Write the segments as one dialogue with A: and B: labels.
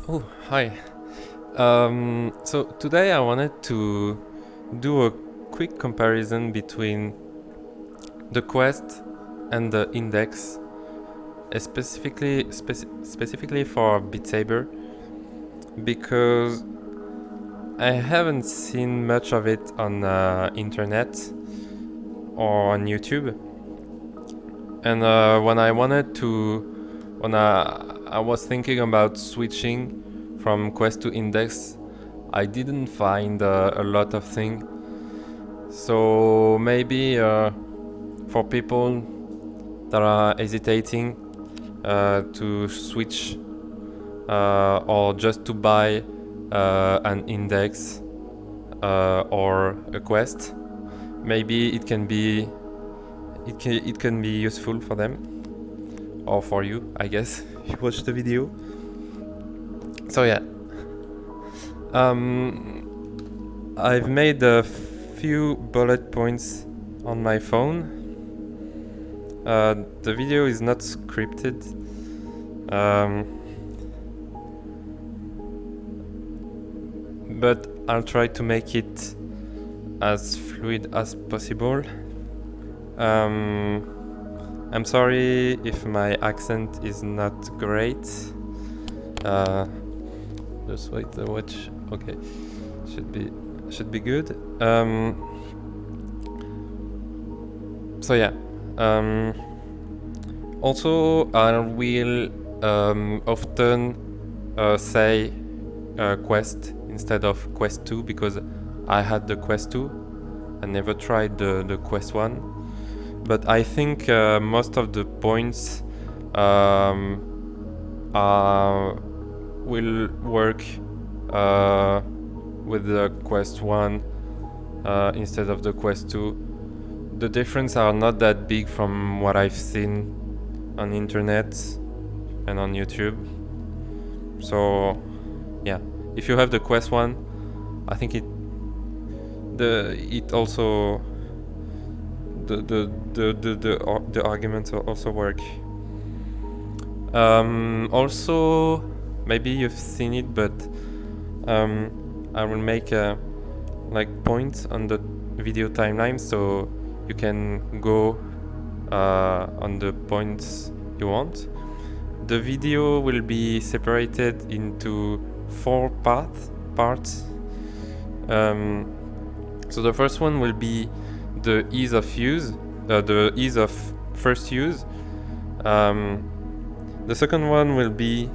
A: Oh, hi. So today I wanted to do a quick comparison between the Quest and the Index, specifically for BeatSaber, because I haven't seen much of it on internet or on YouTube. And when I was thinking about switching from Quest to Index, I didn't find a lot of things. So maybe for people that are hesitating to switch or just to buy an Index or a Quest, maybe it can be useful for them or for you, I guess, if you watch the video. So yeah, I've made a few bullet points on my phone. The video is not scripted. But I'll try to make it as fluid as possible. I'm sorry if my accent is not great. Just wait the watch. Okay, should be good. So yeah. Also, I will often say Quest instead of Quest 2 because I had the Quest 2. I never tried the Quest 1. But I think most of the points will work with the Quest 1 instead of the Quest 2. The difference are not that big from what I've seen on internet and on YouTube. So yeah, if you have the Quest 1, I think the arguments also work. Also, maybe you've seen it, but I will make points on the video timeline, so you can go on the points you want. The video will be separated into 4 parts. So the first one will be the ease of use, the ease of first use. The second one will be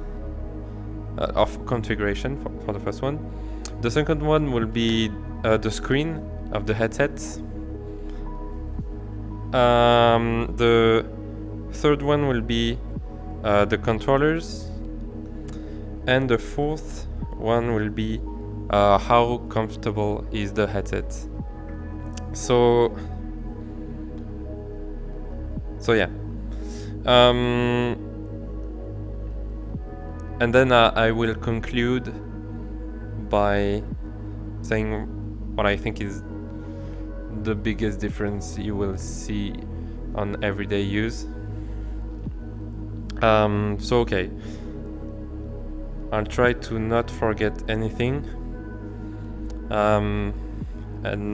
A: of configuration for the first one. The second one will be the screen of the headset. The third one will be the controllers, and the fourth one will be how comfortable is the headset. So yeah. And then I will conclude by saying what I think is the biggest difference you will see on everyday use. So okay, I'll try to not forget anything and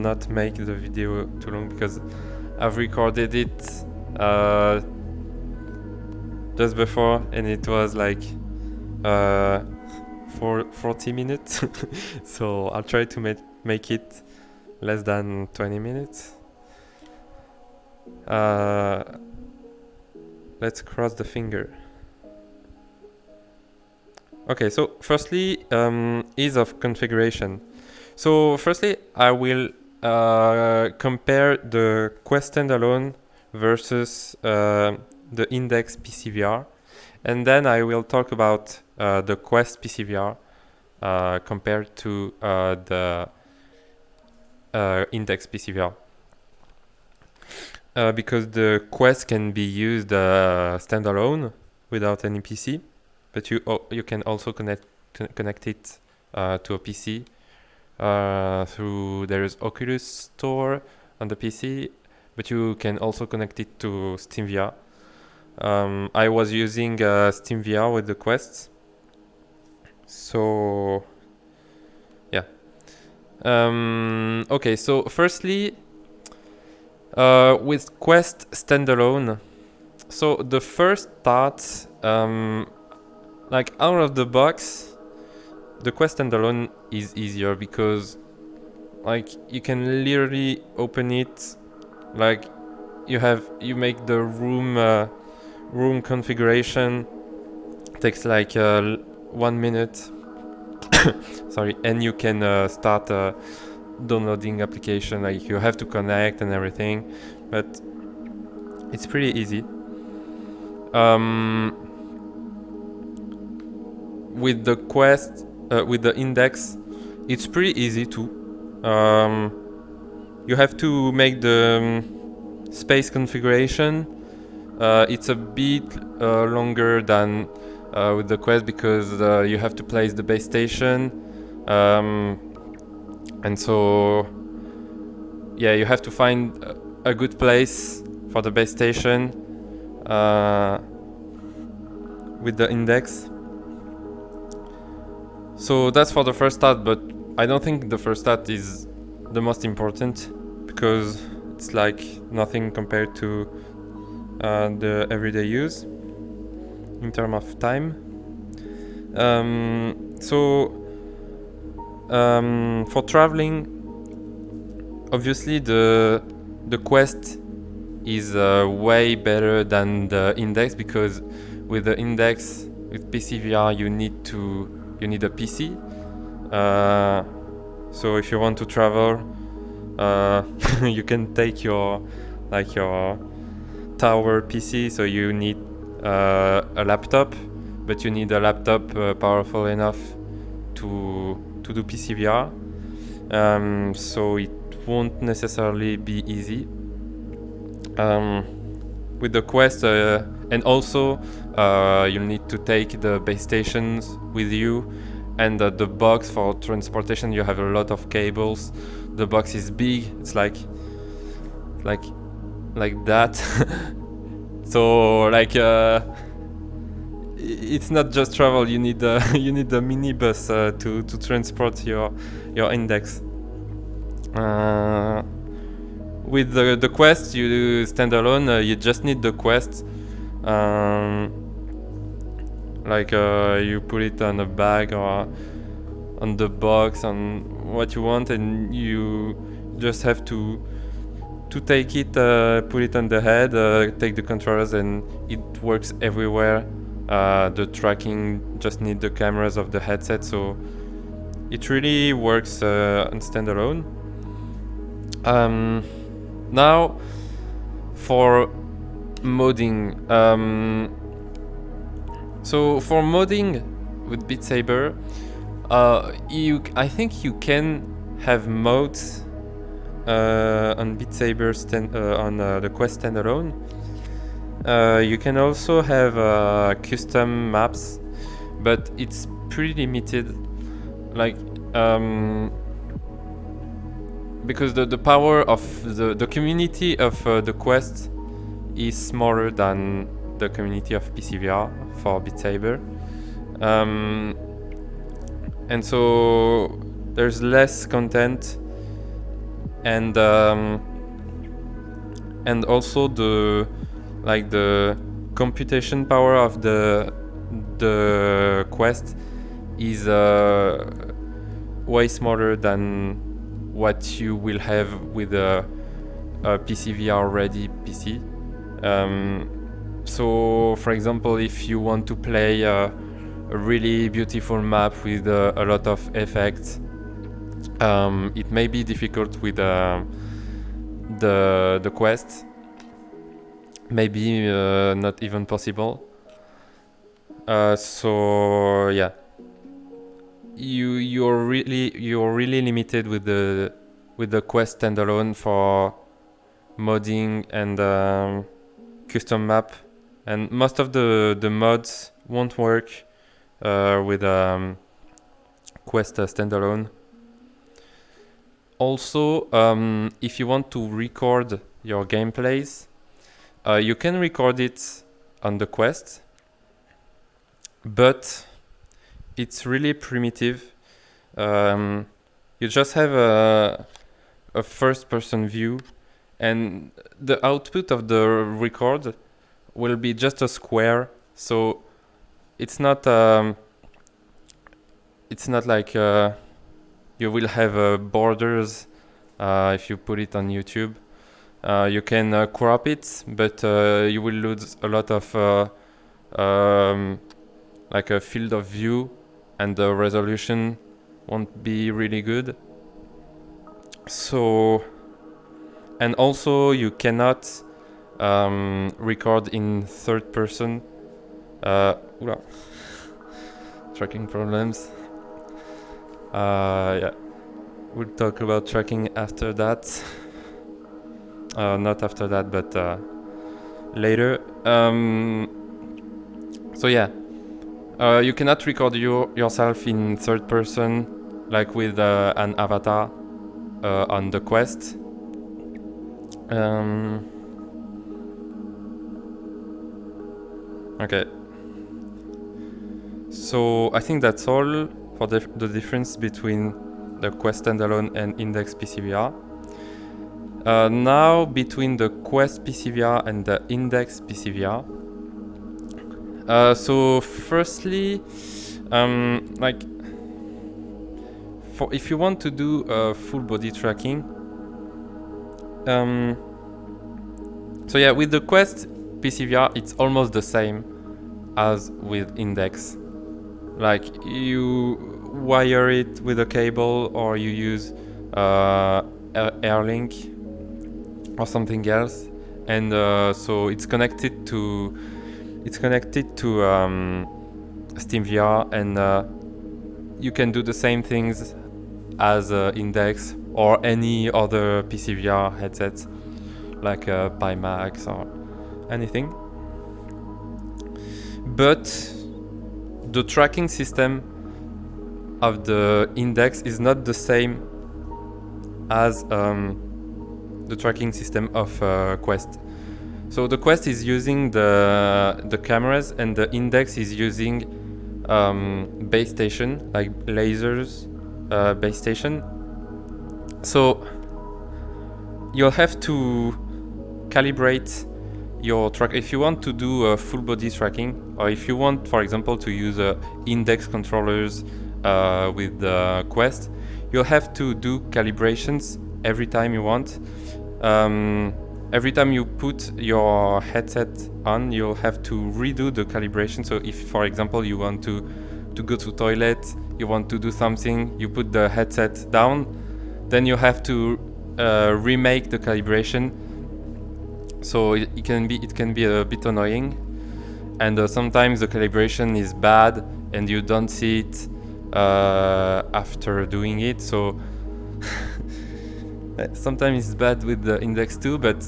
A: not make the video too long because I've recorded it just before and it was like 40 minutes. So I'll try to make it less than 20 minutes. Let's cross the finger. Okay, so firstly, ease of configuration. So firstly, I will compare the Quest standalone versus the Index pcvr, and then I will talk about the Quest pcvr compared to the Index pcvr. Because the Quest can be used standalone without any PC, but you can also connect it to a PC through there's Oculus Store on the PC, but you can also connect it to SteamVR. I was using SteamVR with the Quest, So yeah. Okay, so firstly, with Quest standalone, so the first start, like out of the box, the Quest standalone is easier because like you can literally open it, like you make the room configuration, takes like 1 minute. Sorry, and you can start downloading application, like you have to connect and everything, but it's pretty easy. With the Quest, with the Index, it's pretty easy too. You have to make the space configuration. It's a bit longer than with the Quest because you have to place the base station, and so yeah, you have to find a good place for the base station with the Index. So that's for the first start, but I don't think the first start is the most important because it's like nothing compared to the everyday use in terms of time. For traveling, obviously the Quest is way better than the Index because with the Index, with pcvr, you need a PC. So if you want to travel, you can take your tower PC. So you need a laptop, but you need a laptop powerful enough to do pcvr. So it won't necessarily be easy. With the Quest, and also you'll need to take the base stations with you, and the box for transportation. You have a lot of cables. The box is big. It's like that. So like it's not just travel. You need a minibus to transport your Index. With the Quest, you standalone, you just need the Quest. You put it on a bag or on the box, on what you want, and you just have to take it, put it on the head, take the controllers, and it works everywhere. The tracking just need the cameras of the headset, so it really works on standalone. Now for modding. So for modding with BeatSaber, I think you can have modes on BeatSaber on the Quest standalone. You can also have custom maps, but it's pretty limited. Like because the power of the community of the Quest is smaller than the community of pcvr for BeatSaber, and so there's less content, and also the computation power of the Quest is way smaller than what you will have with a pcvr ready PC. So for example, if you want to play a really beautiful map with a lot of effects, it may be difficult with the Quest, maybe not even possible. So yeah, you're really limited with the Quest standalone for modding and custom map, and most of the mods won't work with Quest standalone. Also, if you want to record your gameplays, you can record it on the Quest, but it's really primitive. You just have a first-person view, and the output of the record will be just a square. So it's not like you will have borders if you put it on YouTube. You can crop it, but you will lose a lot of like a field of view, and the resolution won't be really good. So, and also you cannot record in third person. Tracking problems. Yeah, we'll talk about tracking after that. Not after that, but later. So yeah, you cannot record yourself in third person, like with an avatar on the Quest. Okay. So I think that's all for the difference between the Quest standalone and Index pcvr. Now between the Quest pcvr and the Index pcvr. So firstly, like for if you want to do full body tracking, so yeah, with the Quest pcvr it's almost the same as with Index. Like you wire it with a cable, or you use airlink or something else, and so it's connected to SteamVR, and you can do the same things as Index or any other pcvr headset, like Pimax or anything. But the tracking system of the Index is not the same as the tracking system of Quest. So the Quest is using the cameras, and the Index is using base station, like lasers base station. So you'll have to calibrate your track if you want to do full body tracking, or if you want, for example, to use Index controllers with the Quest. You'll have to do calibrations every time you want. Every time you put your headset on, you'll have to redo the calibration. So if, for example, you want to go to toilet, you want to do something, you put the headset down, then you have to remake the calibration. So it can be a bit annoying, and sometimes the calibration is bad and you don't see it after doing it. So sometimes it's bad with the Index too, but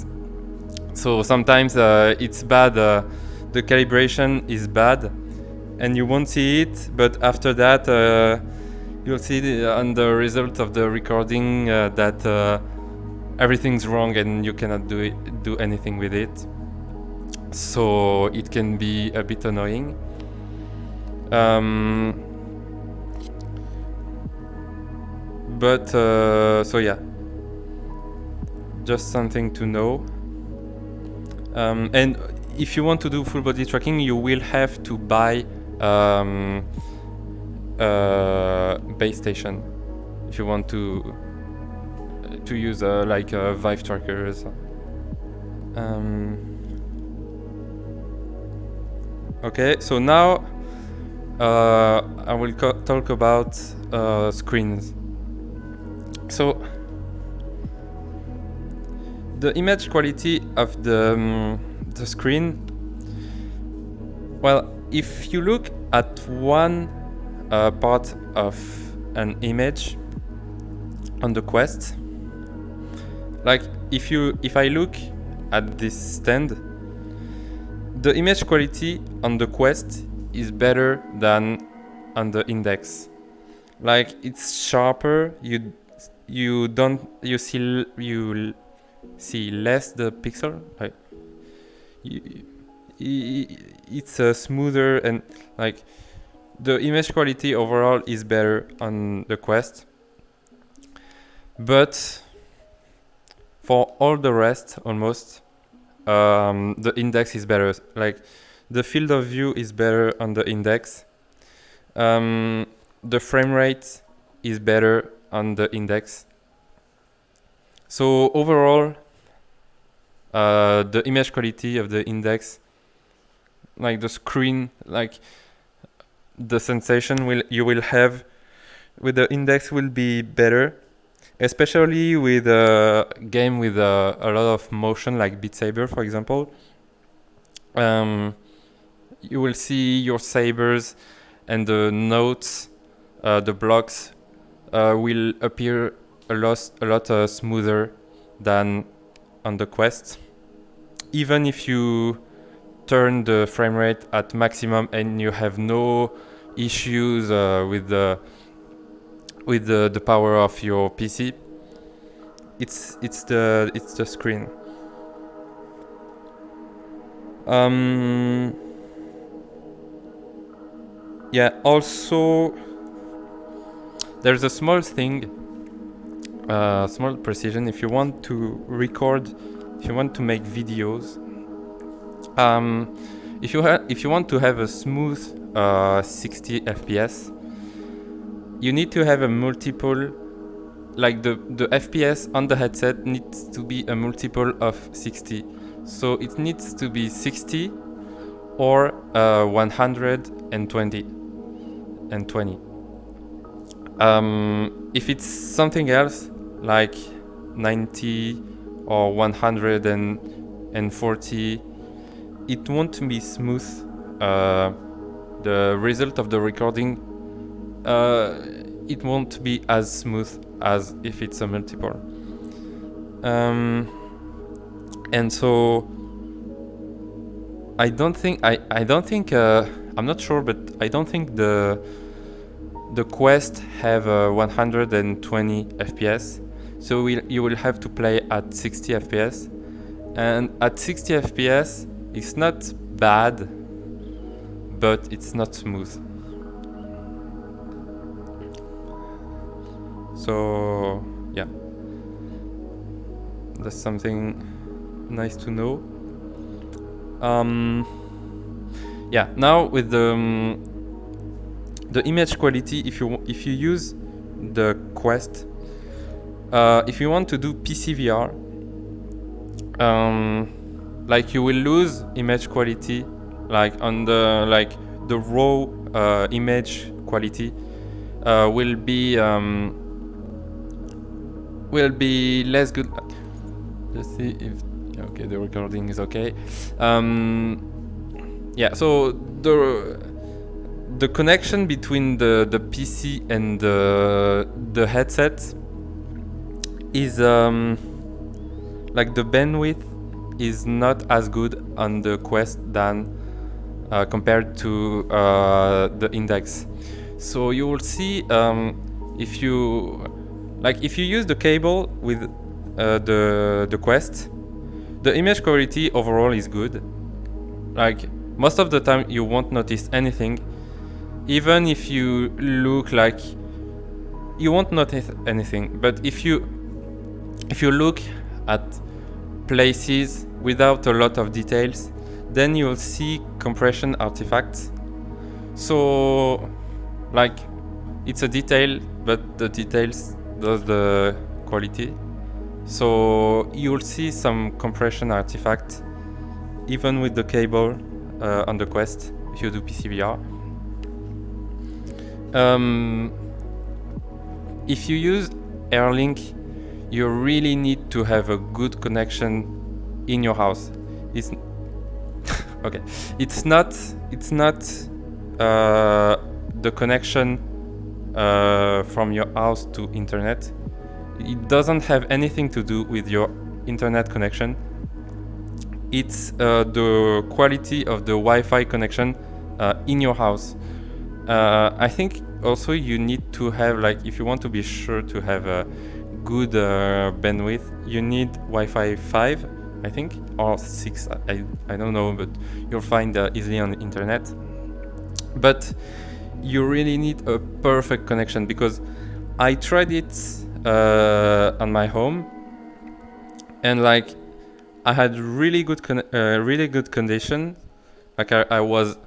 A: so sometimes it's bad. The calibration is bad, and you won't see it. But after that, you'll see on the result of the recording that everything's wrong and you cannot do anything with it. So it can be a bit annoying. But so yeah, just something to know. And if you want to do full body tracking, you will have to buy base station if you want to use like Vive trackers. Okay, so now I will talk about screens. So the image quality of the screen, well, if you look at one part of an image on the Quest, like if I look at this stand, the image quality on the Quest is better than on the Index. Like it's sharper. You see less the pixel. Like it's smoother, and like the image quality overall is better on the Quest, but for all the rest, almost, the index is better. Like, the field of view is better on the index. The frame rate is better on the index. So overall, the image quality of the index, like the screen, like the sensation you will have with the index will be better, especially with a game with a lot of motion, like BeatSaber, for example. You will see your sabers and the notes, the blocks will appear a lot smoother than on the Quest. Even if you turn the frame rate at maximum and you have no issues with the power of your PC, it's the screen. Yeah, also there's a small thing, small precision. If you want to record, if you want to make videos, if you want to have a smooth 60 FPS, you need to have a multiple, like the FPS on the headset needs to be a multiple of 60. So it needs to be 60 or 120 and 20. If it's something else like 90 or 140, it won't be smooth. The result of the recording, it won't be as smooth as if it's a multiple. And so I don't think I'm not sure, but I don't think the Quest have 120 FPS, so you will have to play at 60 FPS, and at 60 FPS it's not bad, but it's not smooth. So yeah, that's something nice to know. Yeah, now with the image quality, if you use the Quest, if you want to do pcvr, like you will lose image quality, like on the raw image quality will be less good. Let's see if okay, the recording is okay. Yeah, so the connection between the PC and the headset is like the bandwidth is not as good on the Quest than compared to the index. So you will see if you use the cable with the Quest, the image quality overall is good. Like most of the time you won't notice anything. Even if you look, like you won't notice anything. But if you look at places without a lot of details, then you'll see compression artifacts. So like it's a detail, but the details does the quality. So you'll see some compression artifact even with the cable on the Quest if you do pcvr. If you use airlink, you really need to have a good connection in your house. It's okay. It's not the connection from your house to internet. It doesn't have anything to do with your internet connection. It's the quality of the Wi-Fi connection in your house. I think also you need to have, like, if you want to be sure to have a good bandwidth, you need Wi-Fi 5, I think, or 6. I don't know, but you'll find easily on the internet. But you really need a perfect connection, because I tried it on my home, and like I had really good condition. Like I was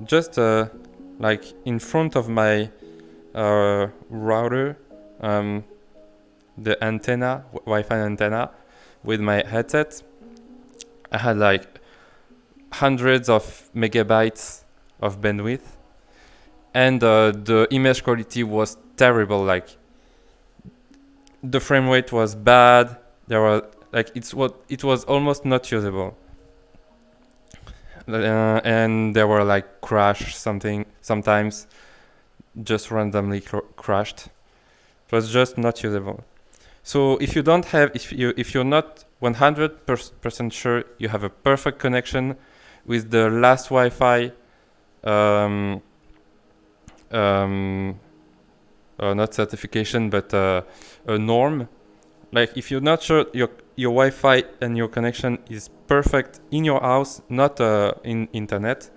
A: just like in front of my router, the antenna, Wi-Fi antenna, with my headset. I had like hundreds of megabytes of bandwidth, and the image quality was terrible. Like the frame rate was bad. There were like it was almost not usable, and there were like crash sometimes, just randomly crashed. It was just not usable. So if you don't have, if you're not 100% sure you have a perfect connection with the last Wi-Fi, not certification, but a norm. Like if you're not sure your Wi-Fi and your connection is perfect in your house, not in internet,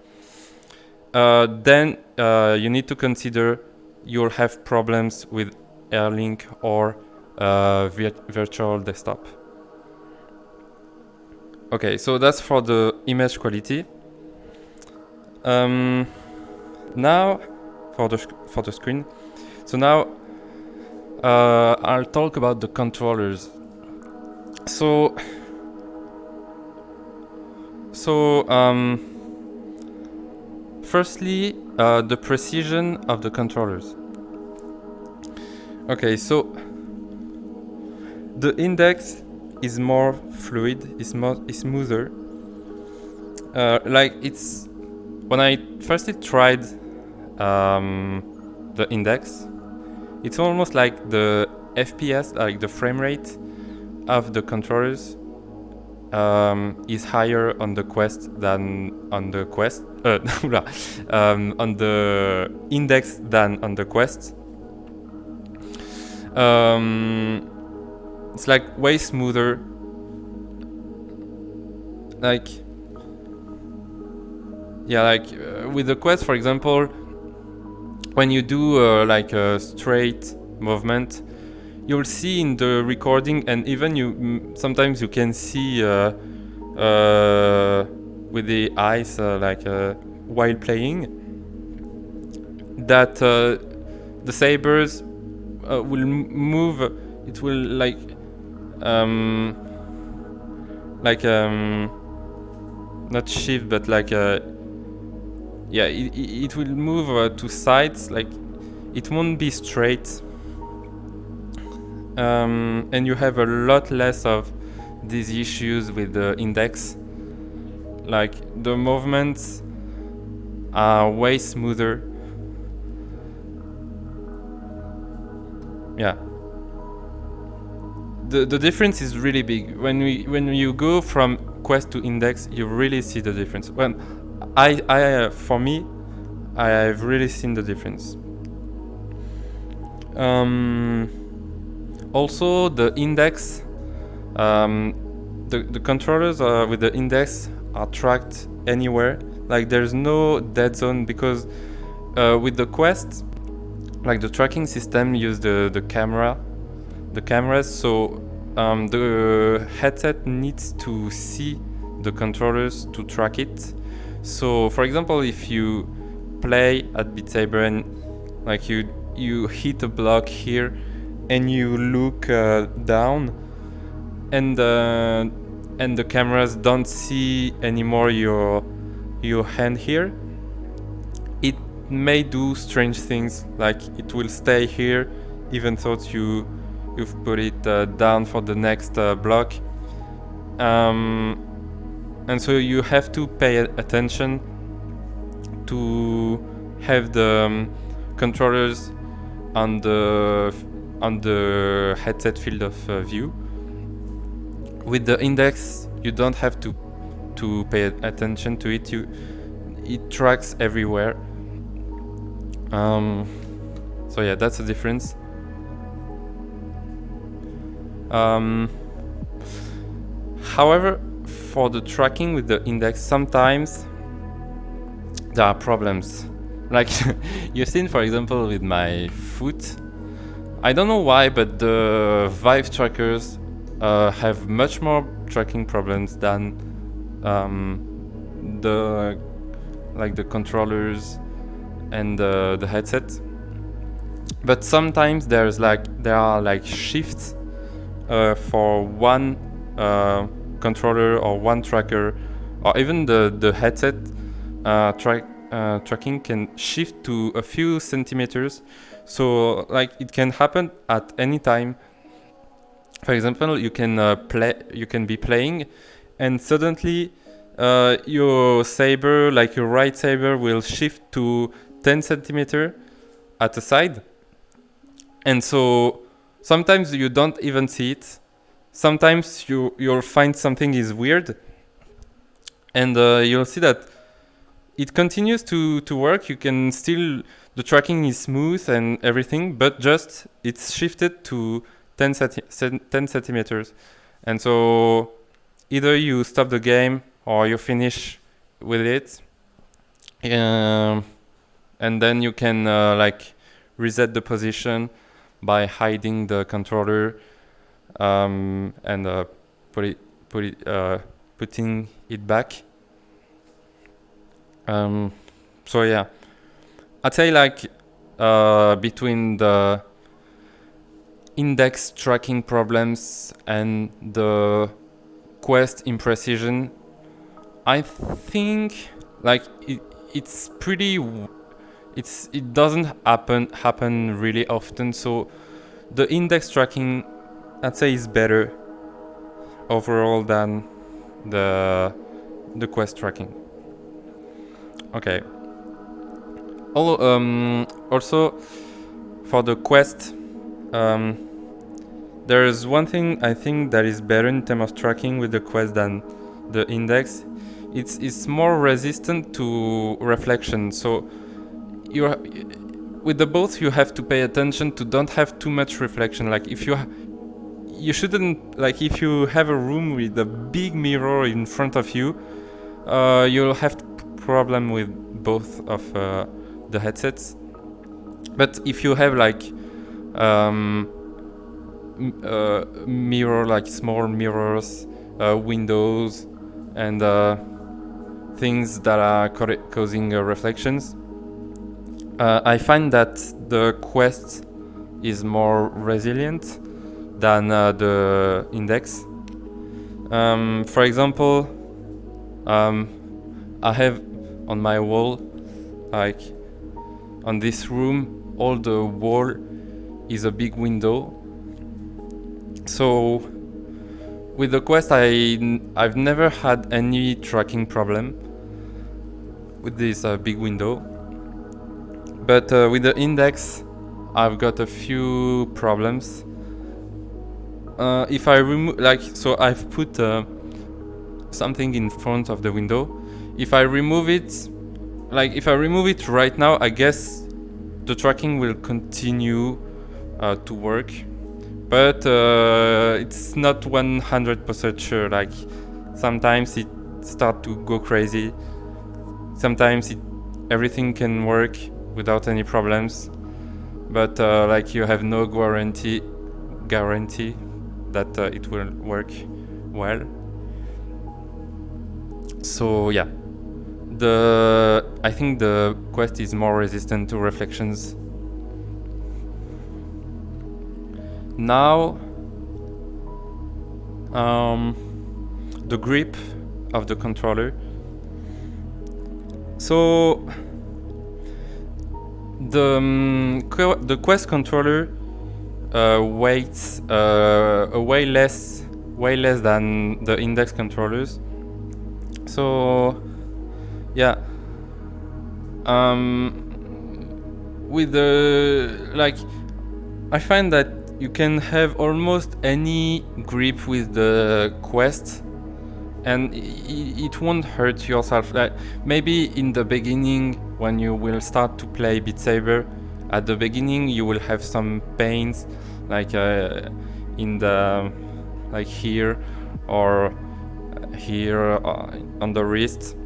A: then you need to consider you'll have problems with Airlink or virtual desktop. Okay, so that's for the image quality. Now for the screen. So now I'll talk about the controllers. So firstly, the precision of the controllers. Okay, so the index is more fluid, is smoother. Like it's when I firstly tried the index, it's almost like the FPS, like the frame rate of the controllers is higher on the Quest than on the Quest. On the index than on the Quest. It's like way smoother. Like, yeah, like with the Quest, for example, when you do like a straight movement, you'll see in the recording, and even sometimes you can see with the eyes, while playing, that the sabers will move. It will not shift, but it will move to sides. Like it won't be straight. And you have a lot less of these issues with the index. Like the movements are way smoother. Yeah. The difference is really big. When you go from Quest to index, you really see the difference. Well, for me, I have really seen the difference. Also, the index, the controllers with the index are tracked anywhere. Like there's no dead zone, because with the Quest, like the tracking system use the cameras. So the headset needs to see the controllers to track it. So, for example, if you play at BeatSaber and like you hit a block here, and you look down, and the cameras don't see anymore your hand here, it may do strange things. Like it will stay here even though you've put it down for the next block, and so you have to pay attention to have the controllers on the headset field of view. With the index, you don't have to pay attention to it. It tracks everywhere. So yeah, that's the difference. However, for the tracking with the index, sometimes there are problems. like you've seen, for example, with my foot. I don't know why, but the Vive trackers have much more tracking problems than the the controllers and the headset. But sometimes there are like shifts for one controller or one tracker, or even the headset tracking can shift to a few centimeters. So like it can happen at any time. For example, you can be playing, and suddenly your saber, like your right saber, will shift to 10 centimeter at the side, and so sometimes you don't even see it. Sometimes you'll find something is weird, and you'll see that it continues to work. You can still, the tracking is smooth and everything, but just it's shifted to 10 centimeters. And so either you stop the game or you finish with it. And then you can like reset the position by hiding the controller and putting it back. So yeah, I'd say like between the index tracking problems and the quest imprecision, I think like it's pretty. It doesn't happen really often. So the index tracking, I'd say, is better overall than the quest tracking. Okay. Also, for the quest, there is one thing I think that is better in terms of tracking with the quest than the index. It's more resistant to reflection. So with the both, you have to pay attention to don't have too much reflection. Like if you shouldn't, like if you have a room with a big mirror in front of you, you'll have problem with both of the headsets. But if you have like mirror, like small mirrors, windows, and things that are causing reflections, I find that the Quest is more resilient than the Index. For example, I have on my wall, like on this room, all the wall is a big window. So with the Quest, I've never had any tracking problem with this big window. But with the Index, I've got a few problems. If I remove, like, so I've put something in front of the window. If I remove it, like if I remove it right now, I guess the tracking will continue to work. But it's not 100% sure. Like sometimes it starts to go crazy. Sometimes everything can work without any problems. But like you have no guarantee that it will work well. So yeah, I think the Quest is more resistant to reflections. Now, the grip of the controller. So the Quest controller weighs way less than the Index controllers. So yeah, with the, like, I find that you can have almost any grip with the Quest and it won't hurt yourself. Like maybe in the beginning, when you will start to play BeatSaber, at the beginning you will have some pains, like in the, like here or here on the wrist.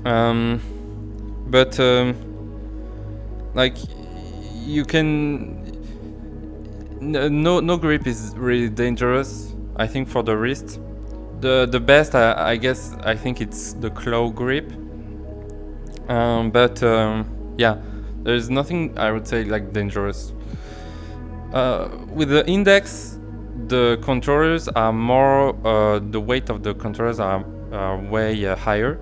A: But like you can no grip is really dangerous, I think, for the wrist. The best, I guess, I think it's the claw grip. But yeah, there's nothing I would say like dangerous. With the index, the controllers are more, the weight of the controllers are way higher.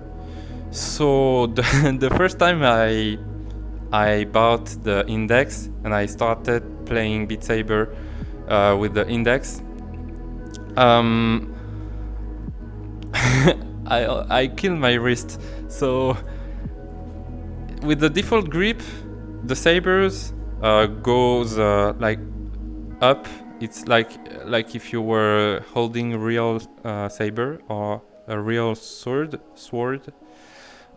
A: So the first time I bought the index and I started playing BeatSaber with the index, I killed my wrist. So with the default grip, the sabers goes like up. It's like if you were holding a real saber or a real sword.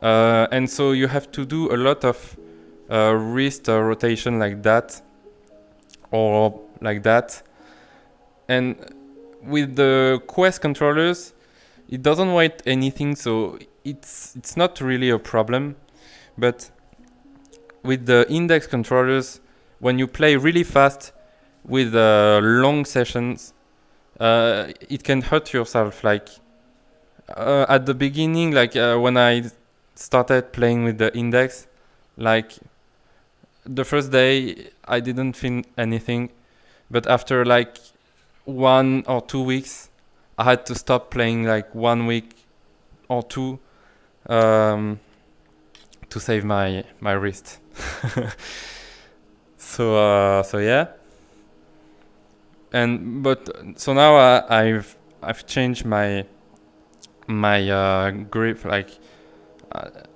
A: And so you have to do a lot of wrist rotation like that or like that. And with the Quest controllers, it doesn't weigh anything, so it's not really a problem. But with the index controllers, when you play really fast with long sessions, it can hurt yourself. Like at the beginning, like when I started playing with the index, like the first day I didn't feel anything, but after like 1 or 2 weeks, I had to stop playing like 1 week or two to save my wrist. So yeah. And but so now I've changed my grip. Like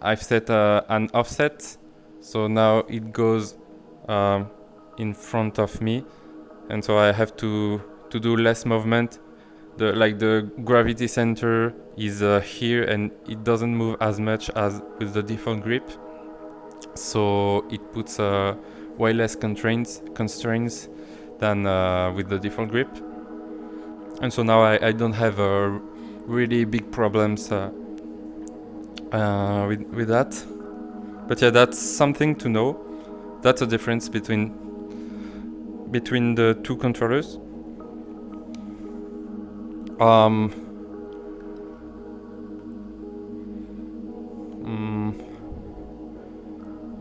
A: I've set an offset, so now it goes in front of me, and so I have to do less movement. The gravity center is here, and it doesn't move as much as with the default grip. So it puts way less constraints than with the default grip. And so now I don't have really big problems with that. But yeah, that's something to know. That's a difference between the two controllers.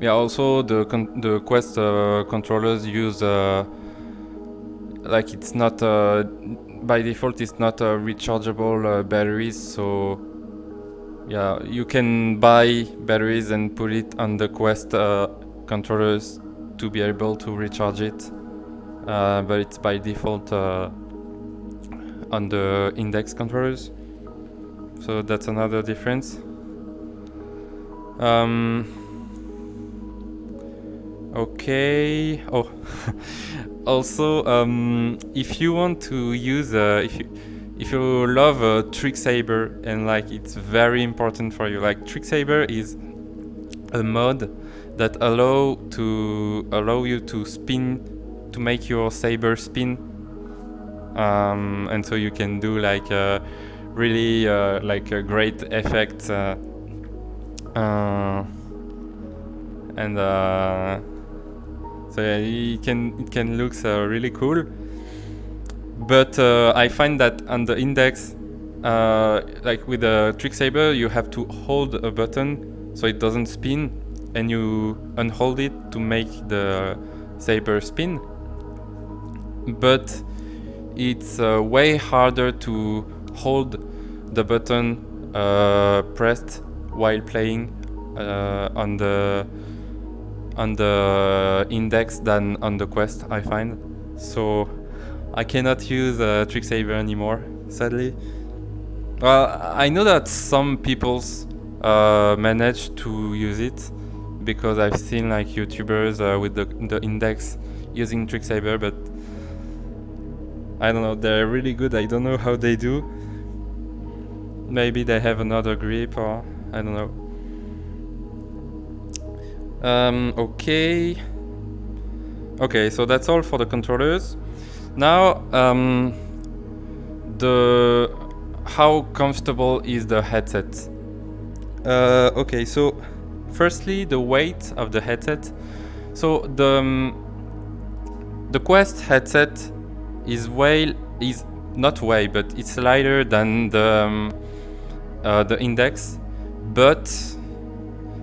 A: Yeah, also the Quest controllers use like it's not by default it's not rechargeable batteries, so yeah, you can buy batteries and put it on the Quest controllers to be able to recharge it, but it's by default on the index controllers, so that's another difference. Okay. Oh, also, if you want to use, if you love tricksaber and like it's very important for you, like tricksaber is a mod that allow you to spin, to make your saber spin, and so you can do like really like a great effect, and so yeah, it can look really cool. But I find that on the index, like with the tricksaber, you have to hold a button so it doesn't spin, and you unhold it to make the saber spin. But it's way harder to hold the button pressed while playing on the index than on the Quest, I find. So I cannot use tricksaber anymore, sadly. Well, I know that some people's manage to use it, because I've seen like YouTubers with the index using tricksaber, but I don't know, they're really good. I don't know how they do. Maybe they have another grip, or I don't know. Okay, so that's all for the controllers. Now, how comfortable is the headset? Okay, so firstly, the weight of the headset. So the Quest headset is not way, but it's lighter than the Index, but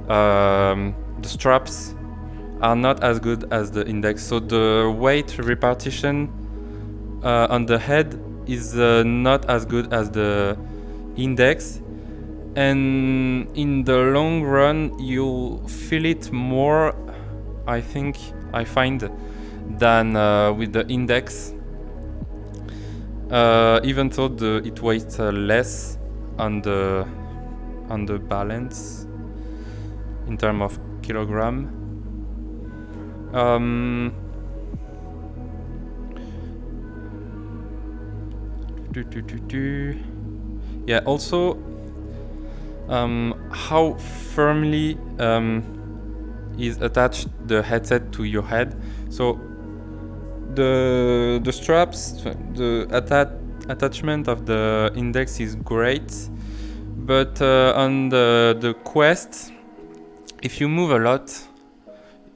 A: the straps are not as good as the Index. So the weight repartition on the head is not as good as the Index, and in the long run you'll feel it more, I find, than with the Index, even though it weighs less on the balance in terms of kilogram. Yeah, also how firmly is attached the headset to your head. So the straps, the attachment of the Index is great, but on the Quest, if you move a lot,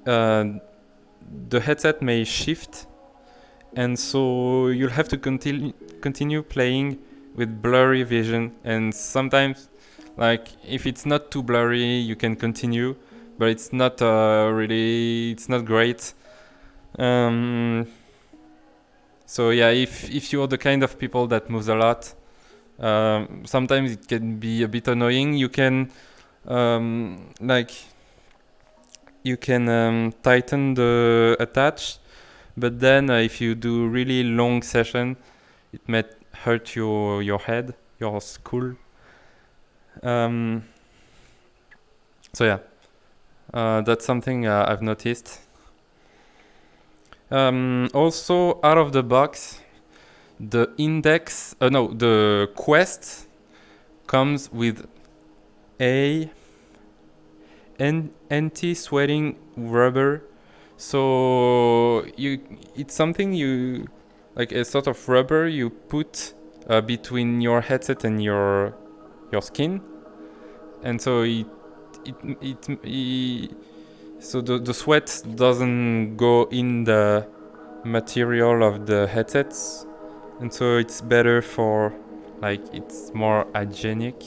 A: the headset may shift, and so you'll have to continue playing with blurry vision. And sometimes, like, if it's not too blurry, you can continue, but it's not it's not great. So yeah, if you're the kind of people that moves a lot, sometimes it can be a bit annoying. You can tighten the attach, but then if you do really long session, it might hurt your head, your skull. So yeah, that's something I've noticed. Also, out of the box, the the Quest comes with a anti-sweating rubber. So it's something you, like a sort of rubber you put between your headset and your skin, and so so the sweat doesn't go in the material of the headsets, and so it's better for, like, it's more hygienic.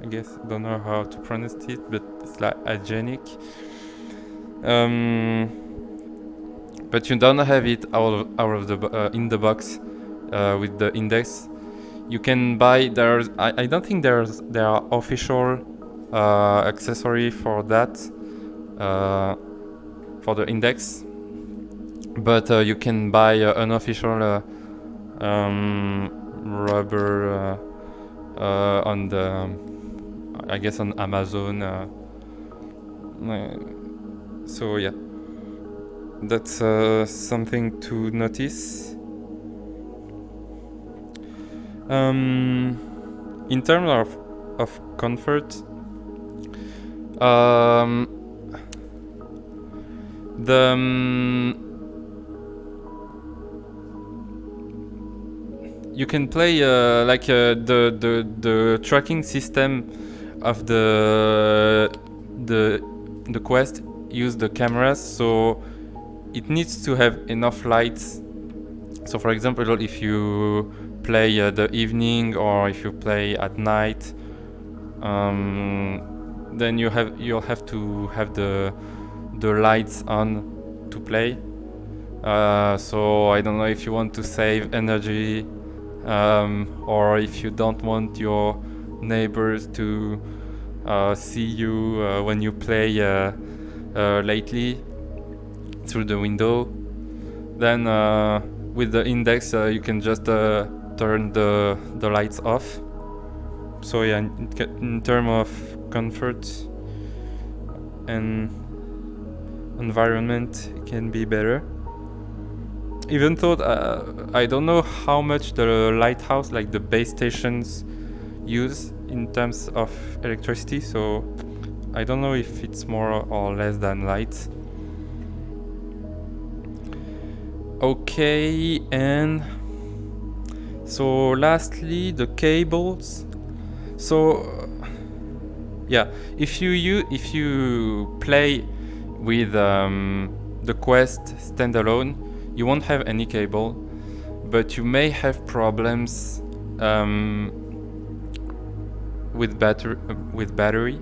A: I guess I don't know how to pronounce it, but it's like hygienic. But you don't have it out of the in the box with the Index. You can buy I don't think there are official accessory for that for the Index, but you can buy an official rubber on the I guess on Amazon. So yeah, that's something to notice. In terms of comfort, you can play the tracking system of the Quest use the cameras, so it needs to have enough lights. So for example, if you play the evening or if you play at night, then you'll have to have the lights on to play. So I don't know if you want to save energy, or if you don't want your neighbors to see you when you play lately through the window, then with the Index you can just turn the lights off. So yeah, in terms of comfort and environment, it can be better. Even though I don't know how much the lighthouse, like the base stations, use in terms of electricity, so I don't know if it's more or less than light. Okay, and so lastly, the cables. So yeah, if you play with the Quest standalone, you won't have any cable, but you may have problems with battery.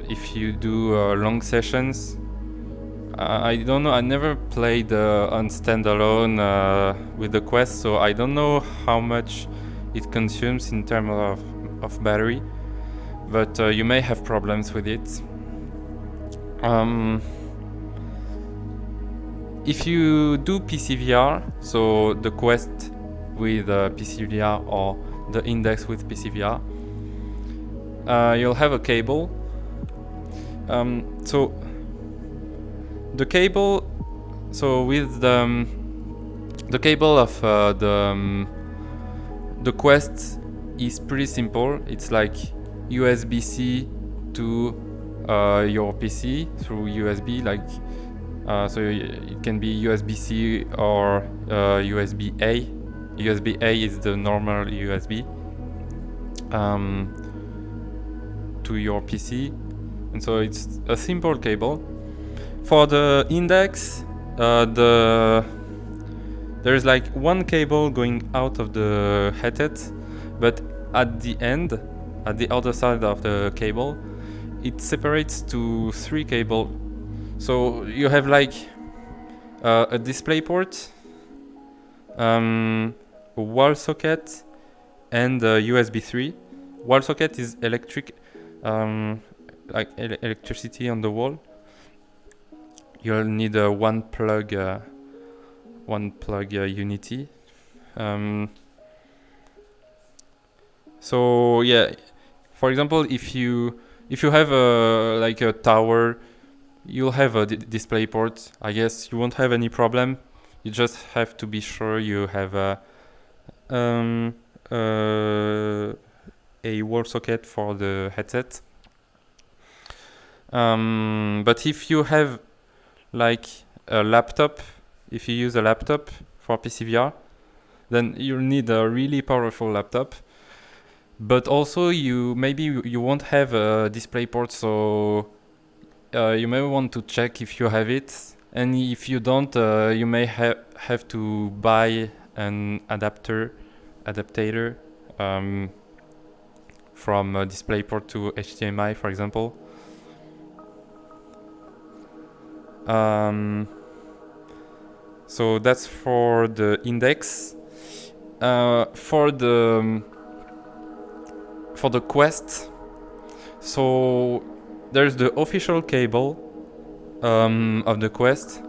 A: If you do long sessions, I don't know. I never played on standalone with the Quest, so I don't know how much it consumes in terms of battery. But you may have problems with it. If you do pcvr, so the Quest with pcvr or the Index with pcvr, you'll have a cable. So the cable, so with the cable of the Quest is pretty simple. It's like USB-C to your PC through USB, like so it can be USB-C or USB-A. USB-A is the normal USB to your PC, and so it's a simple cable. For the Index, there's like one cable going out of the headset, but at the end, at the other side of the cable, it separates to 3 cables. So you have like a display port, a wall socket, and USB 3. Wall socket is electric, like electricity on the wall. You'll need a one plug unity. So yeah, for example, if you have like a tower, you'll have a display port. I guess you won't have any problem. You just have to be sure you have a wall socket for the headset. But if you have like a laptop, if you use a laptop for pcvr, then you'll need a really powerful laptop. But also you won't have a display port, so you may want to check if you have it, and if you don't, you may have to buy an adapter from a DisplayPort to HDMI, for example. So that's for the Index. For the Quest, so there's the official cable of the Quest.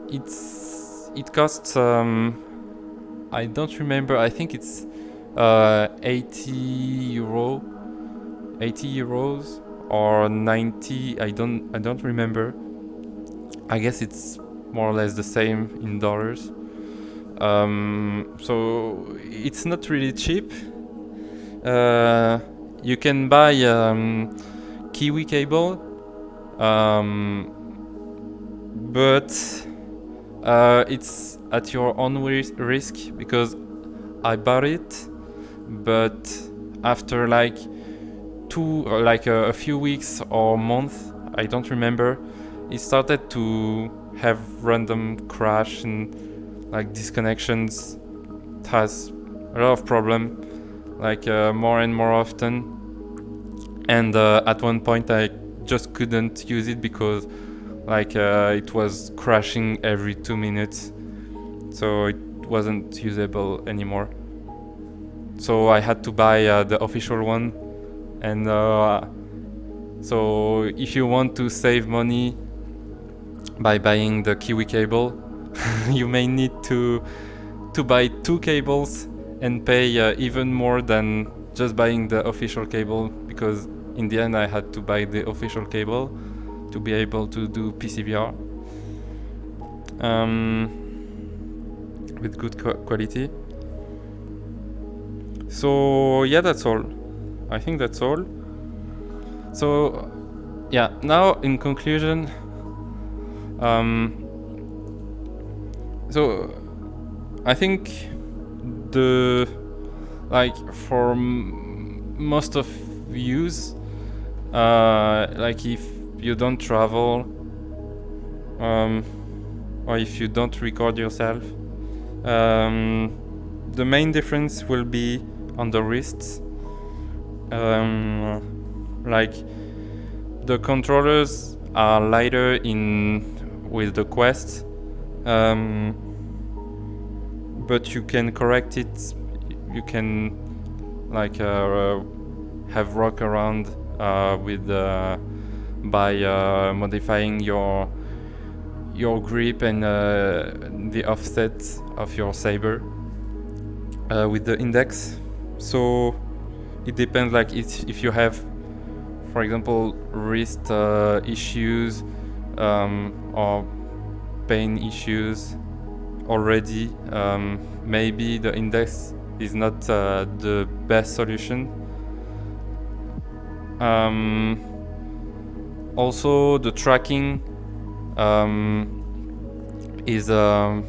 A: It costs I don't remember. I think it's 80 euros or 90. I don't remember. I guess it's more or less the same in dollars. So it's not really cheap. You can buy Kiwi cable, but it's at your own risk, because I bought it, but after like a few weeks or month, I don't remember, it started to have random crash and like disconnections. It has a lot of problem, like more and more often, and at one point I just couldn't use it because like it was crashing every 2 minutes, so it wasn't usable anymore. So I had to buy the official one, and so if you want to save money by buying the Kiwi cable, you may need to buy 2 cables and pay even more than just buying the official cable, because in the end I had to buy the official cable to be able to do pcvr with good quality. So yeah, that's all. I think that's all. So yeah, now in conclusion, so I think for most of use, like if you don't travel, or if you don't record yourself. The main difference will be on the wrists. Like the controllers are lighter with the Quest, but you can correct it. You can like have rock around by modifying your grip and the offset of your saber with the index. So it depends, like if you have, for example, wrist issues or pain issues already, maybe the index is not the best solution. Also, the tracking is a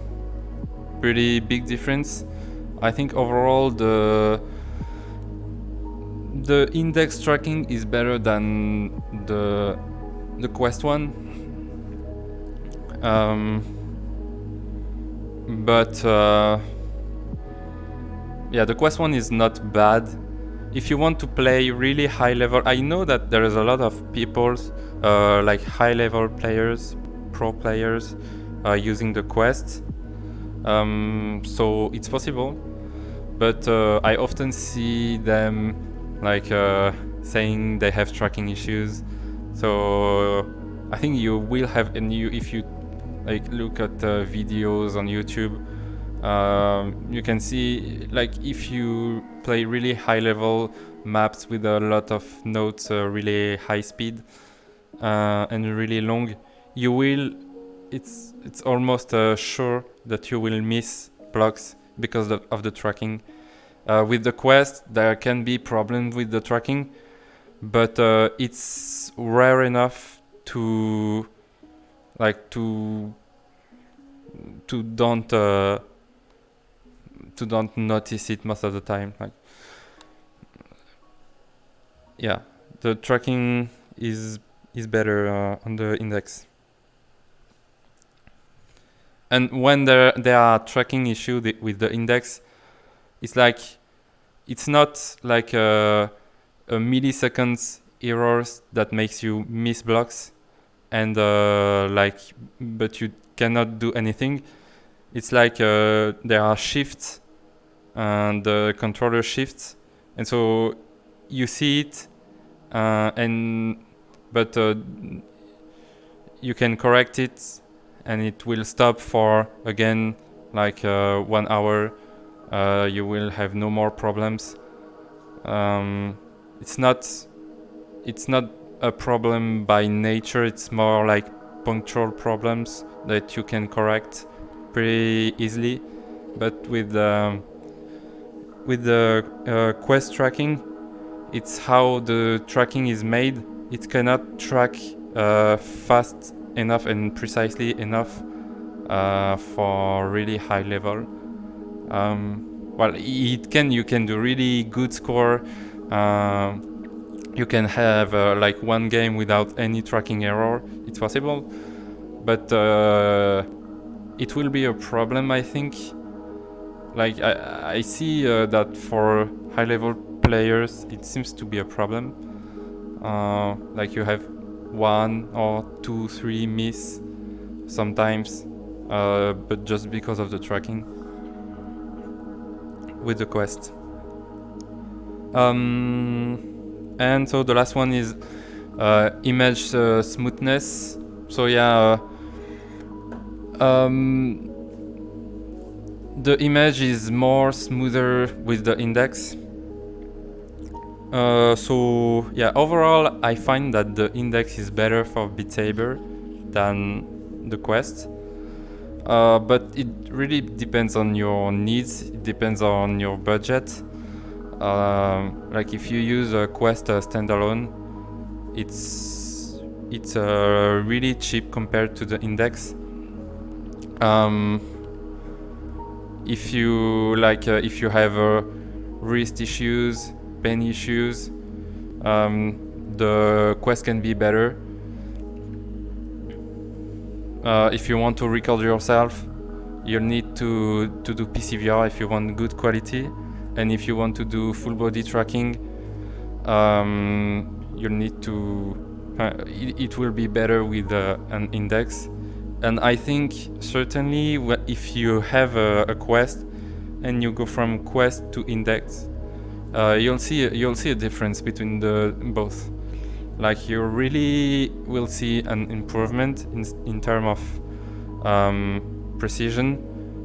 A: pretty big difference. I think overall the index tracking is better than the Quest one, but yeah, the Quest one is not bad. If you want to play really high level, I know that there is a lot of people, like high level players, pro players, using the Quest. So it's possible, but I often see them like saying they have tracking issues. So I think you will have, if you like look at videos on YouTube, you can see, like, if you play really high level maps with a lot of notes, really high speed and really long, you will, it's almost sure that you will miss blocks because of the tracking. With the Quest, there can be problems with the tracking, but it's rare enough to don't notice it most of the time. Like, yeah, the tracking is better on the index. And when there are tracking issues with the index, it's not like a milliseconds errors that makes you miss blocks, and but you cannot do anything. It's like there are shifts, and the controller shifts, and so you see it, but you can correct it, and it will stop for again like 1 hour. You will have no more problems. It's not a problem by nature. It's more like punctual problems that you can correct pretty easily. But with the Quest tracking, it's how the tracking is made. It cannot track fast enough and precisely enough for really high level. Well, it can. You can do really good score. You can have like one game without any tracking error. It's possible, but it will be a problem, I think. Like I see that for high-level players, it seems to be a problem. Like you have 1 or 2, 3 miss sometimes, but just because of the tracking with the Quest. And so the last one is image smoothness. So yeah, the image is more smoother with the index. So yeah, overall I find that the index is better for BeatSaber than the Quest. But it really depends on your needs. It depends on your budget. Like if you use a Quest standalone, it's really cheap compared to the index. If you have wrist issues, pain issues, the Quest can be better. If you want to record yourself, you'll need to do pcvr if you want good quality, and if you want to do full body tracking, you'll need to it will be better with an index. And I think certainly if you have a quest and you go from quest to index, you'll see a difference between the both. Like, you really will see an improvement in terms of precision.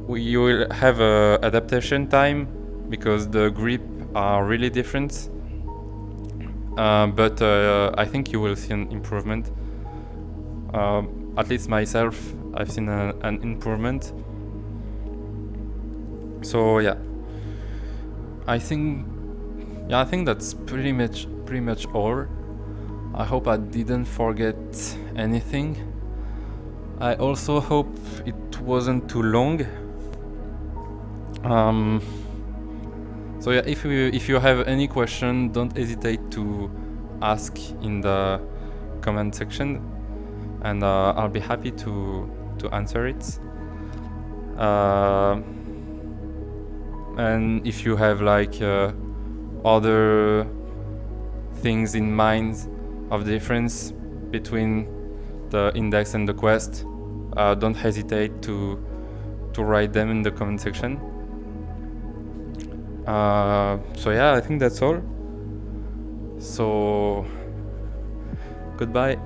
A: You will have a adaptation time because the grip are really different. But I think you will see an improvement. At least myself, I've seen an improvement. So yeah, I think that's pretty much all. I hope I didn't forget anything. I also hope it wasn't too long. So yeah, if you have any question, don't hesitate to ask in the comment section, and I'll be happy to answer it. And if you have like other things in mind of difference between the index and the quest, don't hesitate to write them in the comment section. So yeah, I think that's all. So goodbye.